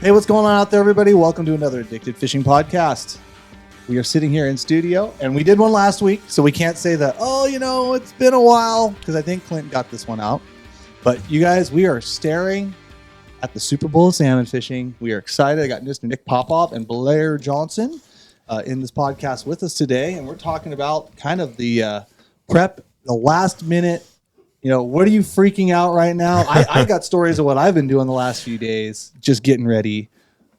Hey, what's going on out there, everybody? Welcome to another Addicted Fishing Podcast. We are sitting here in studio, and we did one last week, so we can't say that, it's been a while, because I think Clint got this one out. But you guys, we are staring at the Super Bowl of salmon fishing. We are excited. I got Mr. Nick Popoff and Blair Johnson in this podcast with us today, and we're talking about kind of the prep, the last minute. What are you freaking out right now? I got stories of what I've been doing the last few days, just getting ready.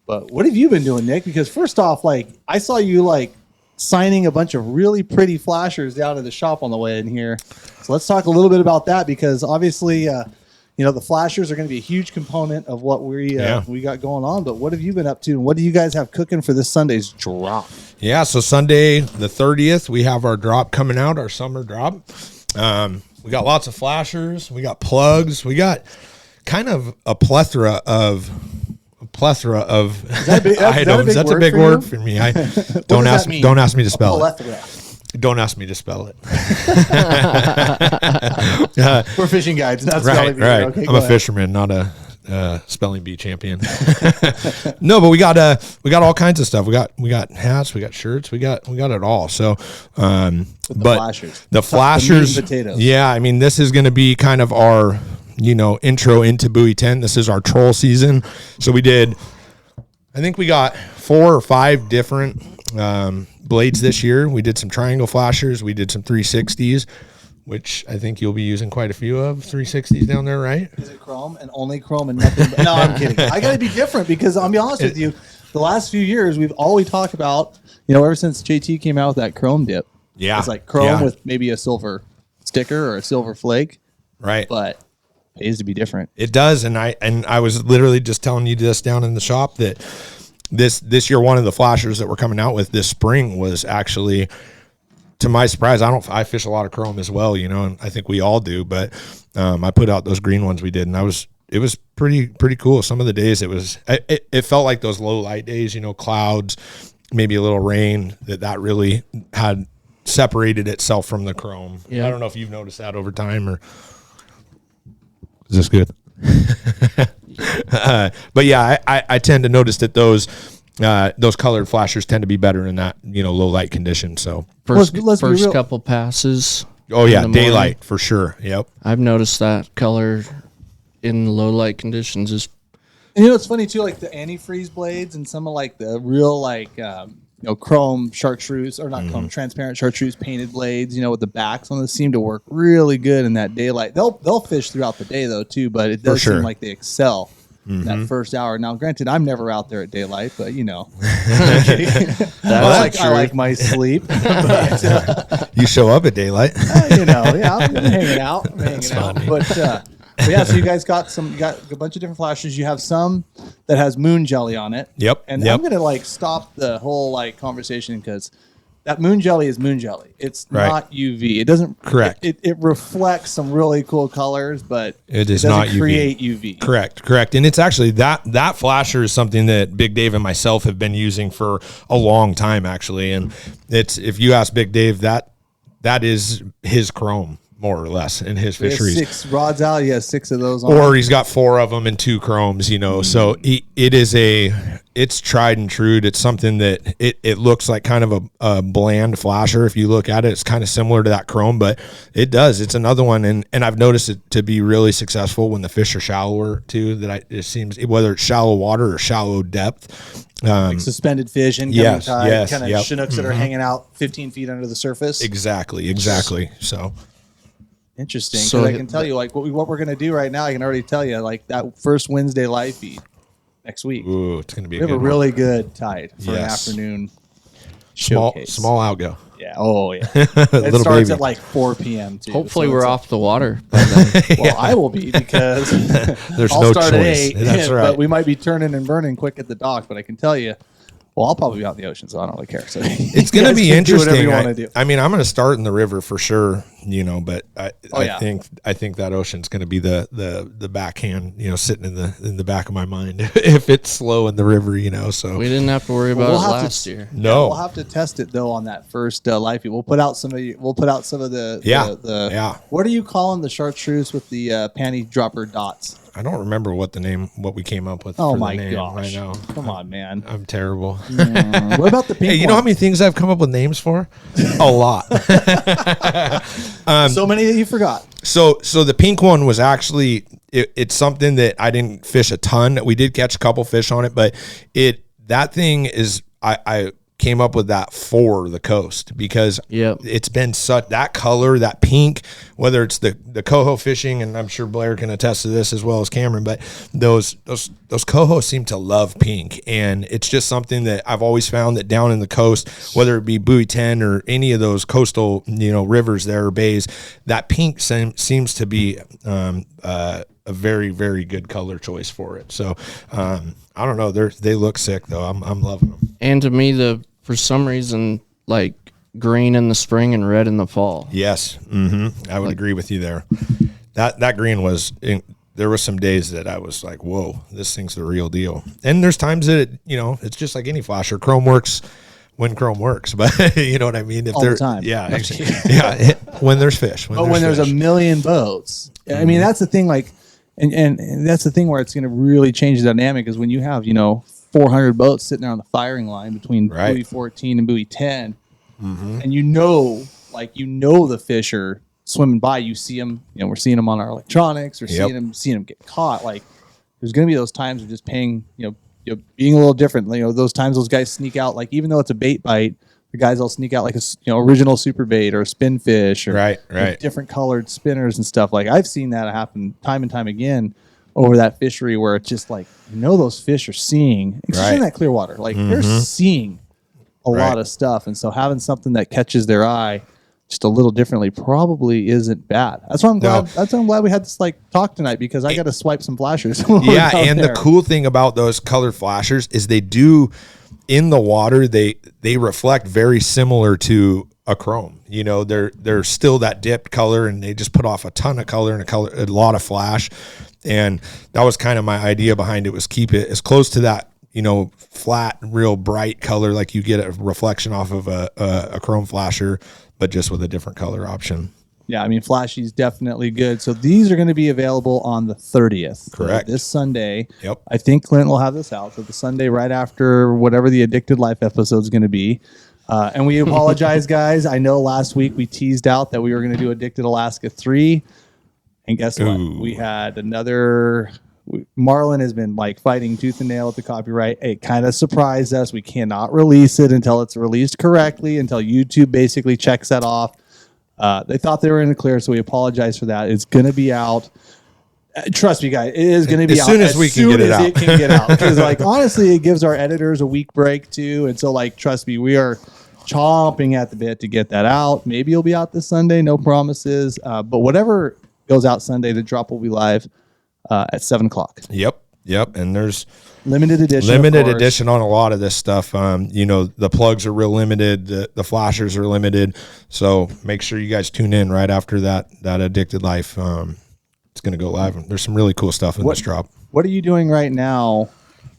But what have you been doing, Nick? Because first off, I saw you signing a bunch of really pretty flashers down at the shop on the way in here. So let's talk a little bit about that, because obviously, the flashers are going to be a huge component of what we got going on. But what have you been up to, and what do you guys have cooking for this Sunday's drop? Yeah, so Sunday the 30th, we have our drop coming out, our summer drop. We got lots of flashers. We got plugs. We got kind of a plethora of items. That's a big word for me. Don't ask me to spell it. Don't ask me to spell it. We're fishing guides, not right, spelling bee. Right. Okay, I'm a fisherman, not a spelling bee champion. No, but we got all kinds of stuff. We got hats, we got shirts, we got it all. So, the flashers, the flashers, the meat and potatoes. Yeah, I mean, this is going to be kind of our intro into Buoy 10. This is our troll season. So we got 4 or 5 different blades this year. We did some triangle flashers. We did some 360s, which I think you'll be using quite a few of 360s down there, right? Is it chrome and only chrome and nothing? No, I'm kidding. I got to be different, because I'll be honest with you. The last few years, we've always talked about, ever since JT came out with that chrome dip. Yeah. It's like chrome with maybe a silver sticker or a silver flake. Right. But it pays to be different. It does. And I was literally just telling you this down in the shop that this year, one of the flashers that we're coming out with this spring was actually, to my surprise, I fish a lot of chrome as well, and I think we all do, but I put out those green ones we did, and it was pretty cool. Some of the days it felt like those low light days, clouds, maybe a little rain, that really had separated itself from the chrome. Yeah. I don't know if you've noticed that over time, or is this good? But yeah, I tend to notice that those colored flashers tend to be better in that, low light condition. So first couple passes. Oh yeah, daylight for sure. Yep. I've noticed that color in low light conditions is. And it's funny too, like the antifreeze blades and some of the real chrome chartreuse, or not chrome, transparent chartreuse painted blades, with the backs on them, seem to work really good in that daylight. They'll fish throughout the day though too, but it does seem like they excel that first hour. Now, granted, I'm never out there at daylight, but I like my sleep. But, you show up at daylight. I'm hanging out. But yeah, so you guys got a bunch of different flashes. You have some that has moon jelly on it. Yep. And I'm gonna stop the whole conversation, because that moon jelly is moon jelly. It's not UV. It doesn't. Correct. It reflects some really cool colors, but it doesn't not create UV. Correct. And it's actually that flasher is something that Big Dave and myself have been using for a long time, actually. And if you ask Big Dave, that is his chrome, more or less, in his fisheries. 6 rods out. He has 6 of those on. Or he's got 4 of them and 2 chromes, So it's tried and true. It's something that it looks like kind of a bland flasher. If you look at it, it's kind of similar to that chrome, but it's another one. And I've noticed it to be really successful when the fish are shallower too, it seems, whether it's shallow water or shallow depth. Suspended fish, incoming tide, kind of Chinooks that are hanging out 15 feet under the surface. Exactly. So interesting. So I can tell you, what we're going to do right now. I can already tell you, that first Wednesday live feed next week. Ooh, it's going to be. We have a really good tide for an afternoon showcase. Small outgo. Yeah. Oh yeah. It starts at 4 p.m. too. Hopefully, we're off the water. Well, I will be, because there's I'll no start choice. at 8. That's right. But we might be turning and burning quick at the dock. But I can tell you. Well, I'll probably be out in the ocean, so I don't really care. So it's going to be interesting. I mean, I'm going to start in the river for sure, but I think that ocean's going to be the backhand, sitting in the back of my mind if it's slow in the river, So we didn't have to worry about it last year. No, we'll have to test it though on that first live feed. We'll put out some of the. What are you calling the chartreuse with the panty dropper dots? I don't remember what we came up with. Oh for my the name. gosh! I know. Come on, man. I'm terrible. What about the pink? Hey, you know how many things I've come up with names for? A lot. So many that you forgot. So the pink one was actually it's something that I didn't fish a ton. We did catch a couple fish on it, but that thing is I came up with that for the coast because it's been such that color, that pink, whether it's the coho fishing, and I'm sure Blair can attest to this as well as Cameron, but those coho seem to love pink, and it's just something that I've always found that down in the coast, whether it be Buoy 10 or any of those coastal rivers there or bays, that pink seems to be a very, very good color choice for it. So I don't know, they look sick though. I'm loving them. And to me, for some reason, like green in the spring and red in the fall. Yes, I would agree with you there. That green was. There was some days that I was like, "Whoa, this thing's the real deal." And there's times that it's just like any flasher. Chrome works when chrome works, but you know what I mean. If all the time, yeah, yeah. When there's fish, when there's a million boats, I mean that's the thing. Like, and that's the thing where it's going to really change the dynamic is when you have 400 boats sitting there on the firing line between Buoy 14 and Buoy 10, and the fish are swimming by. You see them, we're seeing them on our electronics, or seeing them get caught. Like there's going to be those times of just paying, being a little different. Those times those guys sneak out. Like even though it's a bait bite, the guys will sneak out like a original super bait or a spin fish or different colored spinners and stuff. Like I've seen that happen time and time again over that fishery where it's just like, those fish are seeing, especially in that clear water, like they're seeing a lot of stuff. And so having something that catches their eye just a little differently probably isn't bad. That's why I'm glad. That's why I'm glad we had this talk tonight, because I got to swipe some flashers. Yeah. And the cool thing about those colored flashers is they do in the water, they reflect very similar to a chrome. They're still that dipped color, and they just put off a ton of color and a lot of flash. And that was kind of my idea behind it, was keep it as close to that, flat, real bright color, like you get a reflection off of a chrome flasher, but just with a different color option. Yeah, I mean, flashy is definitely good. So these are going to be available on the 30th. Correct. So this Sunday. Yep. I think Clint will have this out. So the Sunday right after whatever the Addicted Life episode is going to be. And we apologize, guys. I know last week we teased out that we were going to do Addicted Alaska 3. And guess what? We had another. Marlin has been fighting tooth and nail with the copyright. It kind of surprised us. We cannot release it until it's released correctly, until YouTube basically checks that off. They thought they were in the clear, so we apologize for that. It's going to be out. Trust me, guys. It is going to be as out soon as we can get it out. It can get out. Because honestly, it gives our editors a week break too. And so trust me, we are chomping at the bit to get that out. Maybe it'll be out this Sunday. No promises. But whatever goes out Sunday, the drop will be live at 7:00. Yep. And there's limited edition on a lot of this stuff. The plugs are real limited. The flashers are limited. So make sure you guys tune in right after that Addicted Life. It's going to go live. There's some really cool stuff in this drop. What are you doing right now?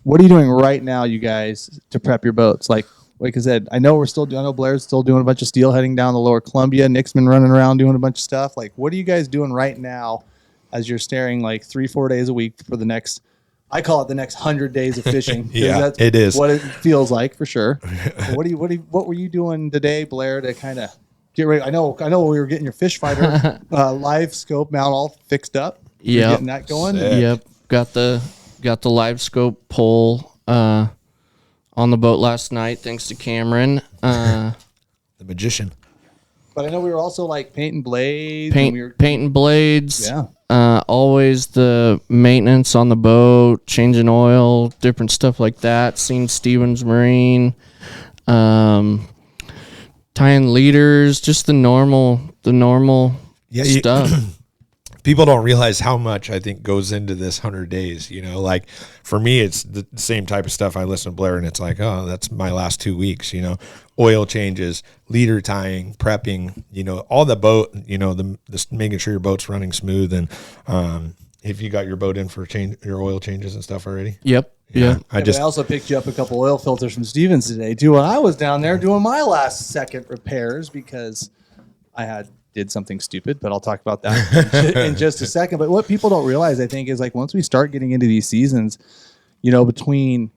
You guys, to prep your boats? Like I said, I know Blair's still doing a bunch of steelheading down the lower Columbia. Nick's been running around doing a bunch of stuff. What are you guys doing right now as you're staring 3-4 days a week for the next, I call it the next 100 days of fishing. Yeah, it is what it feels like for sure. What were you doing today, Blair, to kind of get ready? I know we were getting your fish fighter live scope mount all fixed up. Yeah, getting that going. Yep, got the live scope pole on the boat last night, thanks to Cameron, the magician. But I know we were also painting blades. Painting blades. Yeah. Always the maintenance on the boat, changing oil, different stuff like that. Seen Stevens Marine, tying leaders, just the normal stuff. People don't realize how much I think goes into this 100 days. For me, it's the same type of stuff. I listen to Blair and it's oh, that's my last 2 weeks, oil changes, leader tying, prepping, all the boat, just making sure your boat's running smooth. And if you got your boat in for your oil changes and stuff already. Yep. Yeah. I also picked you up a couple oil filters from Stevens today too when I was down there doing my last second repairs, because I had did something stupid, but I'll talk about that in just a second. But what people don't realize, I think, is like once we start getting into these seasons, between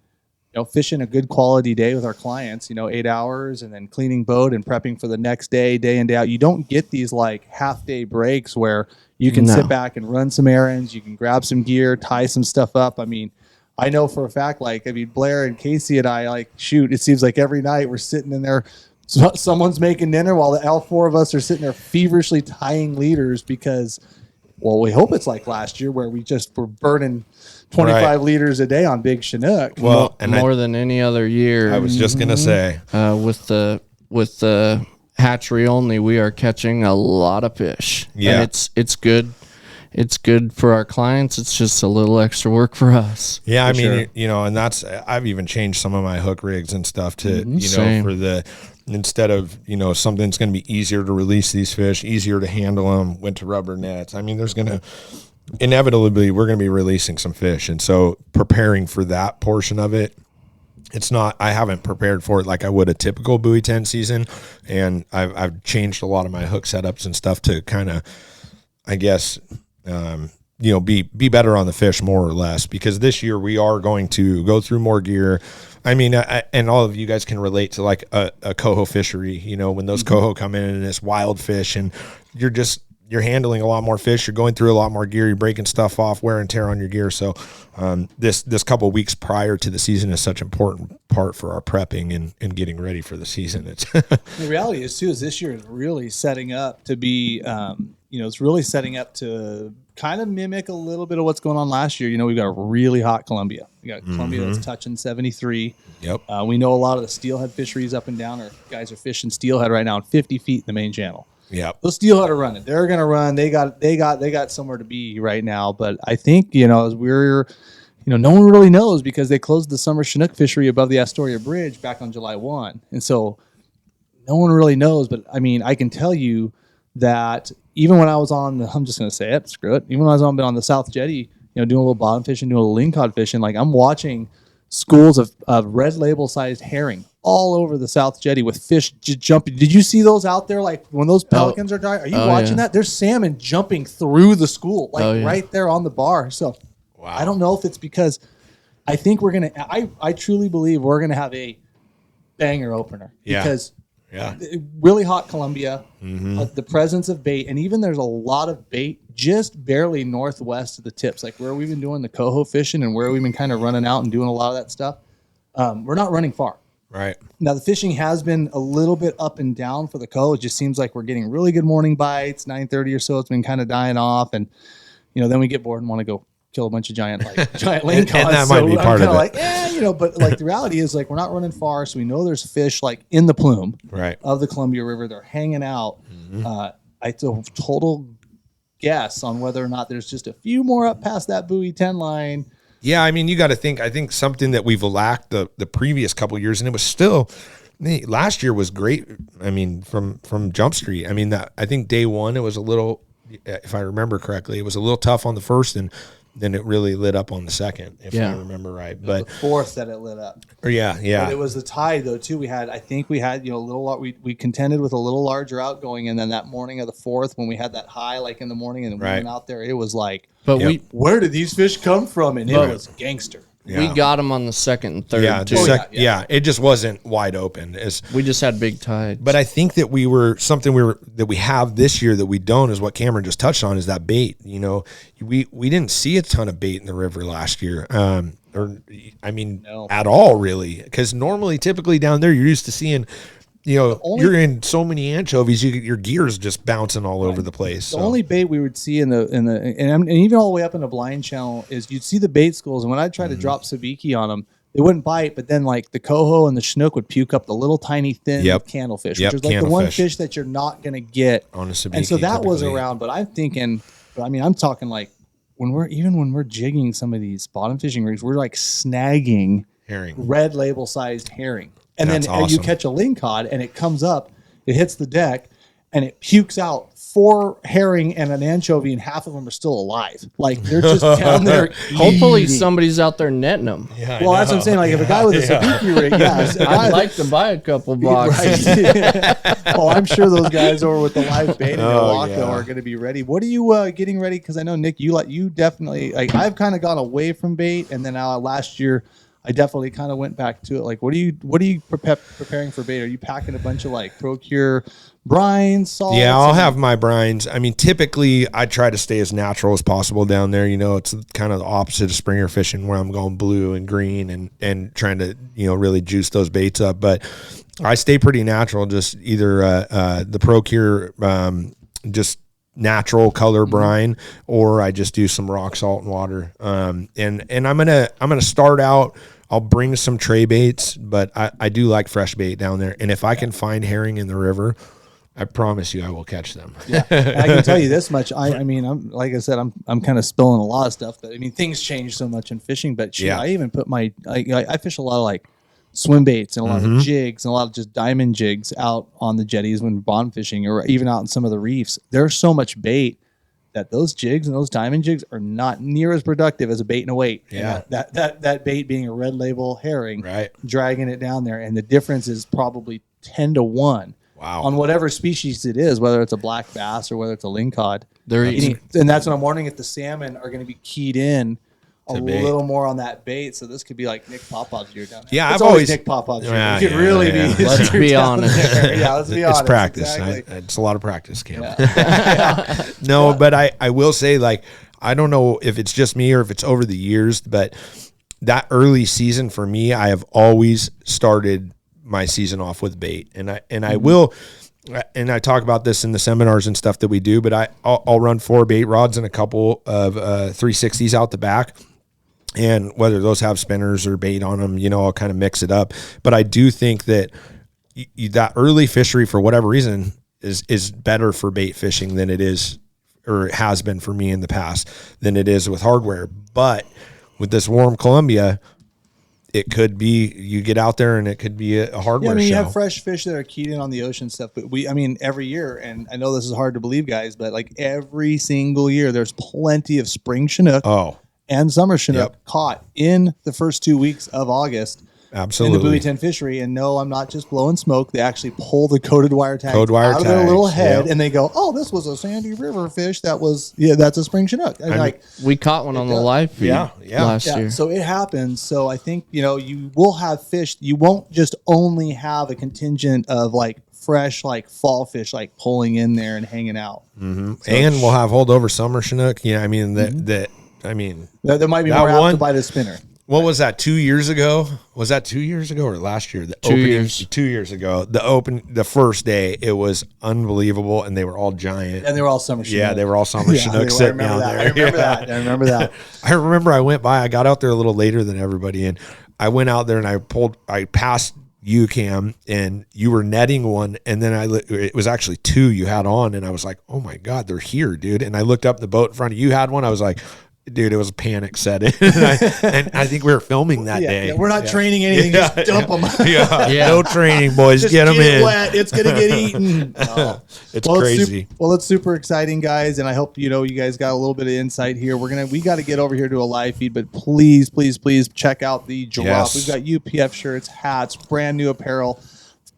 fishing a good quality day with our clients, 8 hours, and then cleaning boat and prepping for the next day, day in, day out. You don't get these like half day breaks where you can sit back and run some errands. You can grab some gear, tie some stuff up. I mean, I know for a fact, Blair and Casey and I, it seems like every night we're sitting in there. Someone's making dinner while all four of us are sitting there feverishly tying leaders because, well, we hope it's like last year where we just were burning 25 liters a day on big Chinook. Well, more than any other year. I was just going to say. With the hatchery only, we are catching a lot of fish. Yeah. And it's good. It's good for our clients. It's just a little extra work for us. Yeah, I mean, and I've even changed some of my hook rigs and stuff to, Same. Instead of, something that's going to be easier to release these fish, easier to handle them, went to rubber nets. I mean, there's going to, inevitably, we're going to be releasing some fish. And so preparing for that portion of it, I haven't prepared for it like I would a typical Buoy 10 season. And I've changed a lot of my hook setups and stuff to kind of, I guess, be better on the fish more or less, because this year we are going to go through more gear. I mean, and all of you guys can relate to like a coho fishery, when those coho come in and it's wild fish and you're handling a lot more fish. You're going through a lot more gear. You're breaking stuff off, wear and tear on your gear. So this couple of weeks prior to the season is such an important part for our prepping and getting ready for the season. It's the reality is this year is really setting up to be, it's really setting up to kind of mimic a little bit of what's going on last year. We've got a really hot Columbia. We got Columbia that's touching 73. Yep. We know a lot of the steelhead fisheries up and down. Our guys are fishing steelhead right now in 50 feet in the main channel. Yeah, those steelhead are running. They're going to run. They got somewhere to be right now. But I think as we're, no one really knows because they closed the summer Chinook fishery above the Astoria Bridge back on July 1, and so no one really knows. But I mean, I can tell you that even when I was on, I'm just going to say it, screw it. Even when I was on the South Jetty, doing a little bottom fishing, doing a little lingcod fishing, I'm watching schools of red label sized herring all over the South Jetty with fish jumping. Did you see those out there? Like when those pelicans are dying? Are you watching that? There's salmon jumping through the school, right there on the bar. So wow. I don't know if it's because I think I truly believe we're going to have a banger opener because really hot Columbia, the presence of bait, and even there's a lot of bait just barely northwest of the tips, like where we've been doing the coho fishing and where we've been kind of running out and doing a lot of that stuff. We're not running far. Right. Now, the fishing has been a little bit up and down for the coho. It just seems like we're getting really good morning bites, 9:30 or so. It's been kind of dying off. And, then we get bored and want to go kill a bunch of giant lingcons. And that might be part of it. But the reality is we're not running far. So we know there's fish in the plume of the Columbia River. They're hanging out. It's a total guess on whether or not there's just a few more up past that Buoy 10 line. Yeah, I mean, you got to think. I think something that we've lacked the previous couple of years, and it was still last year was great. I mean, from Jump Street. I mean, I think day one it was a little, if I remember correctly, it was a little tough on the first, and then it really lit up on the second, if I remember right. But the fourth that it lit up. Yeah. But it was the tide though too. We had a little. We contended with a little larger outgoing, and then that morning of the fourth when we had that high in the morning, and we went out there, it was like. But where did these fish come from? And it was gangster. Yeah. We got them on the second and third too. It just wasn't wide open. We just had big tides. But I think that that we have this year that we don't is what Cameron just touched on is that bait. We didn't see a ton of bait in the river last year, at all really, because typically down there you're used to seeing. You're in so many anchovies, your gear's just bouncing all over the place. The only bait we would see and even all the way up in the blind channel is you'd see the bait schools, and when I'd try to drop sabiki on them, they wouldn't bite, but then the coho and the chinook would puke up the little tiny thin candlefish, which is the one fish that you're not going to get on a sabiki. And so that was around, but I'm thinking, I'm talking when we're jigging some of these bottom fishing rigs, we're snagging herring, red label sized herring. And That's then awesome. you catch a lingcod and it comes up, it hits the deck, and it pukes out 4 herring and an anchovy, and half of them are still alive. Like they're just down there. Hopefully eating. somebody's out there netting them. Yeah, Well, that's what I'm saying. Like if a guy with a sabiki rig, I'd like to buy a couple boxes. Right. Oh, I'm sure those guys over with the live bait in Milwaukee are going to be ready. What are you getting ready? Because I know Nick, you definitely like. I've kind of gone away from bait, and then last year I definitely kind of went back to it. Like, what are you preparing for bait? Are you packing a bunch of like Procure brines, salts? Yeah, I'll have my brines. I mean, typically I try to stay as natural as possible down there. You know, it's kind of the opposite of springer fishing where I'm going blue and green and trying to, you know, really juice those baits up. But I stay pretty natural, just either the Procure just natural color brine, or I just do some rock salt and water. And I'm gonna start out. I'll bring some tray baits, but I do like fresh bait down there. And if I can find herring in the river, I promise you I will catch them. Yeah, I can tell you this much. I mean, I'm like I said, I'm kind of spilling a lot of stuff, but I mean, things change so much in fishing. But shoot, I even put I fish a lot of like swim baits and a lot of jigs and a lot of just diamond jigs out on the jetties when bond fishing, or even out in some of the reefs. There's so much bait that those jigs and those diamond jigs are not near as productive as a bait and a weight. Yeah. And that bait being a red label herring, Right. dragging it down there. And the difference is probably 10-1. Wow. On whatever species it is, whether it's a black bass or whether it's a lingcod. They're eating. And that's what I'm wondering if the salmon are going to be keyed in a bait. little more on that bait. So this could be like Nick Popov's year down there. Yeah, It's I've always Nick Popov's year. Yeah, It could yeah, really yeah. be. Let's be honest. Yeah, let's be honest. It's practice. Exactly. It's a lot of practice, Cam. Yeah. No, but I will say, like, I don't know if it's just me or if it's over the years, but that early season for me, I have always started my season off with bait, and I will. And I talk about this in the seminars and stuff that we do, but I'll run 4 bait rods and a couple of 360s out the back. And whether those have spinners or bait on them, you know, I'll kind of mix it up. But I do think that that early fishery, for whatever reason, is better for bait fishing than it is, or it has been for me in the past, than it is with hardware. But with this warm Columbia, it could be, you get out there and it could be a hardware I mean, you show. have fresh fish that are keyed in on the ocean stuff, but every year, and I know this is hard to believe, guys, but like every single year, there's plenty of spring Chinook and summer Chinook caught in the first 2 weeks of August. Absolutely. In the Buoy 10 fishery. And no, I'm not just blowing smoke. They actually pull the coated wire tags out of their little head, and they go, oh, this was a Sandy River fish. That's a spring Chinook. And we caught one on the live feed last year. So it happens. So I think, you will have fish. You won't just only have a contingent of like fresh, like fall fish, like pulling in there and hanging out. Mm-hmm. So and we'll have holdover summer Chinook. Yeah, I mean, that might be more apt to bite a spinner. What was that, 2 years ago? Was that 2 years ago or last year? 2 years. 2 years ago. The first day, it was unbelievable, and they were all giant. And they were all summer Chinook. Yeah, they were all summer Chinook sitting down there. I remember that. I remember I went by, I got out there a little later than everybody, and I went out there and I passed you, Cam, and you were netting one, and then it was actually 2 you had on, and I was like, oh my God, they're here, dude. And I looked up the boat in front of you, had one, I was like, dude, it was a panic set in. and I think we were filming that day. Yeah, we're not training anything, just dump them. No training, boys. Just get them in. Wet. It's going to get eaten. It's crazy. It's super exciting, guys, and I hope you guys got a little bit of insight here. We got to get over here to a live feed, but please check out the drop. Yes. We've got UPF shirts, hats, brand new apparel,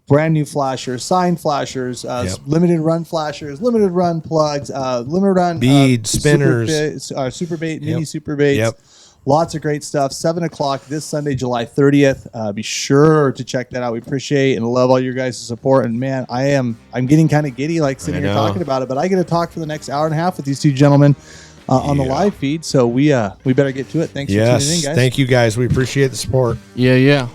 brand new flashers, signed flashers, limited run flashers, limited run plugs, limited run beads, spinners, super bait, mini super baits. Lots of great stuff. 7:00 this Sunday, July 30th. Be sure to check that out. We appreciate and love all your guys' support. And man, I'm getting kind of giddy, like sitting here talking about it. But I get to talk for the next hour and a half with these 2 gentlemen on the live feed. So we better get to it. Thanks for tuning in, guys. Thank you, guys. We appreciate the support. Yeah.